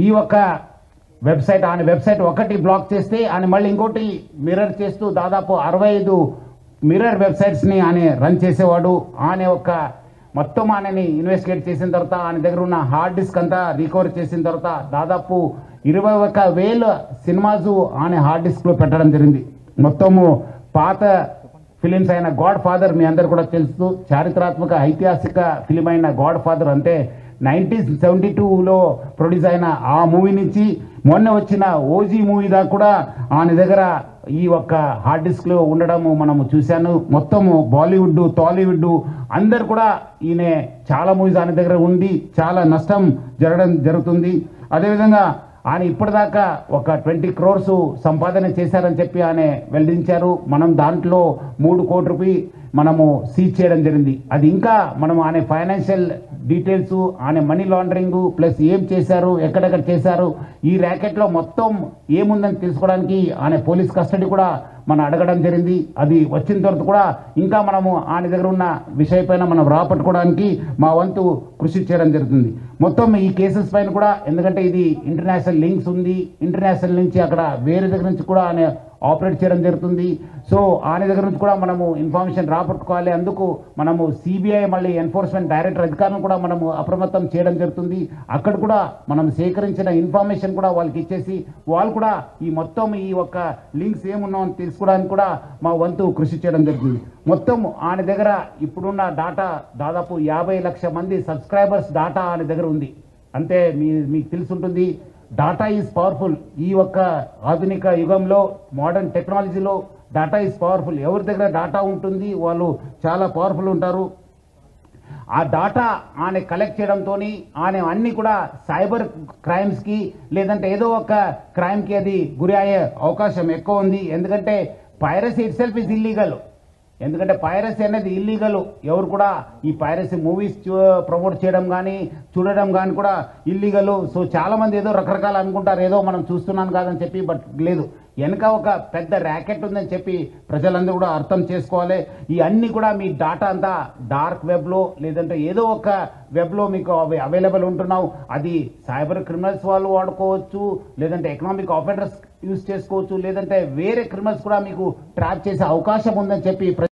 ఈ ఒక్క వెబ్సైట్ ఆయన వెబ్సైట్ ఒకటి బ్లాక్ చేస్తే ఆయన మళ్ళీ ఇంకోటి మిర్రర్ చేస్తూ దాదాపు 65 మిర్రర్ వెబ్సైట్స్ని ఆయన రన్ చేసేవాడు. ఆయన ఒక మొత్తం ఆయనని ఇన్వెస్టిగేట్ చేసిన తర్వాత ఆయన దగ్గర ఉన్న హార్డ్ డిస్క్ అంతా రికవర్ చేసిన తర్వాత దాదాపు 21,000 సినిమాస్ ఆయన హార్డ్ డిస్క్లో పెట్టడం జరిగింది. మొత్తము పాత ఫిలిమ్స్ అయిన గాడ్ ఫాదర్ మీ అందరు కూడా తెలుసు, చారిత్రాత్మక ఐతిహాసిక ఫిలిం అయిన గాడ్ ఫాదర్ అంటే 1972లో ప్రొడ్యూస్ అయిన ఆ మూవీ నుంచి మొన్న వచ్చిన ఓజీ మూవీ దాకా కూడా ఆయన దగ్గర ఈ ఒక్క హార్డ్ డిస్క్లో ఉండడము మనము చూశాను. మొత్తము బాలీవుడ్ టాలీవుడ్ అందరు కూడా ఈయన చాలా మూవీస్ ఆయన దగ్గర ఉంది, చాలా నష్టం జరుగుతుంది. అదేవిధంగా ఆయన ఇప్పటిదాకా ఒక 20 crores సంపాదన చేశారని చెప్పి ఆయన వెల్లడించారు. మనం దాంట్లో 3 కోట్ల రూపాయలు మనము సీజ్ చేయడం జరిగింది. అది ఇంకా మనం ఆయన ఫైనాన్షియల్ డీటెయిల్స్, ఆయన మనీ లాండరింగ్ ప్లస్ ఏం చేశారు, ఎక్కడెక్కడ చేశారు, ఈ ర్యాకెట్లో మొత్తం ఏముందని తెలుసుకోవడానికి ఆయన పోలీస్ కస్టడీ కూడా మనం అడగడం జరిగింది. అది వచ్చిన తర్వాత కూడా ఇంకా మనము ఆయన దగ్గర ఉన్న విషయపైన మనం రాపట్టుకోవడానికి మా వంతు కృషి చేయడం జరుగుతుంది. మొత్తం ఈ కేసెస్ పైన కూడా, ఎందుకంటే ఇది ఇంటర్నేషనల్ లింక్స్ ఉంది, ఇంటర్నేషనల్ నుంచి అక్కడ వేరే దగ్గర నుంచి కూడా ఆయన ఆపరేట్ చేయడం జరుగుతుంది. సో ఆయన దగ్గర నుంచి కూడా మనము ఇన్ఫర్మేషన్ రాపట్టుకోవాలి. అందుకు మనము సిబిఐ మళ్ళీ ఎన్ఫోర్స్మెంట్ డైరెక్టర్ అధికారులను కూడా మనము అప్రమత్తం చేయడం జరుగుతుంది. అక్కడ కూడా మనం సేకరించిన ఇన్ఫర్మేషన్ కూడా వాళ్ళకి ఇచ్చేసి వాళ్ళు కూడా ఈ మొత్తం ఈ ఒక్క లింక్స్ ఏమున్నామని తెలుసుకోవడానికి కూడా మా వంతు కృషి చేయడం జరుగుతుంది. మొత్తం ఆయన దగ్గర ఇప్పుడున్న డాటా దాదాపు 50 లక్షల మంది సబ్స్క్రైబర్స్ డాటా ఆయన దగ్గర ఉంది. అంటే మీకు తెలుసుంటుంది, డాటా ఈజ్ పవర్ఫుల్. ఈ ఒక్క ఆధునిక యుగంలో మోడర్న్ టెక్నాలజీలో డాటా ఈజ్ పవర్ఫుల్. ఎవరి దగ్గర డాటా ఉంటుంది వాళ్ళు చాలా పవర్ఫుల్ ఉంటారు. ఆ డాటా ఆయన కలెక్ట్ చేయడంతో ఆయన అన్ని కూడా సైబర్ క్రైమ్స్కి లేదంటే ఏదో ఒక క్రైమ్కి అది గురి అయ్యే అవకాశం ఎక్కువ ఉంది. ఎందుకంటే piracy it self is illegal. ఎందుకంటే పైరసీ అనేది ఇల్లీగల్. ఎవరు కూడా ఈ పైరసీ మూవీస్ ప్రమోట్ చేయడం కానీ చూడడం కానీ కూడా ఇల్లీగల్. సో చాలామంది ఏదో రకరకాలు అనుకుంటారు, ఏదో మనం చూస్తున్నాను కాదని చెప్పి, బట్ లేదు, వెనక ఒక పెద్ద ర్యాకెట్ ఉందని చెప్పి ప్రజలందరూ కూడా అర్థం చేసుకోవాలి. ఈ అన్ని కూడా మీ డాటా అంతా డార్క్ వెబ్లో లేదంటే ఏదో ఒక వెబ్లో మీకు అవైలబుల్ ఉంటున్నావు. అది సైబర్ క్రిమినల్స్ వాళ్ళు వాడుకోవచ్చు, లేదంటే ఎకనామిక్ ఆపరేటర్స్ యూజ్ చేసుకోవచ్చు, లేదంటే వేరే క్రిమినల్స్ కూడా మీకు ట్రాప్ చేసే అవకాశం ఉందని చెప్పి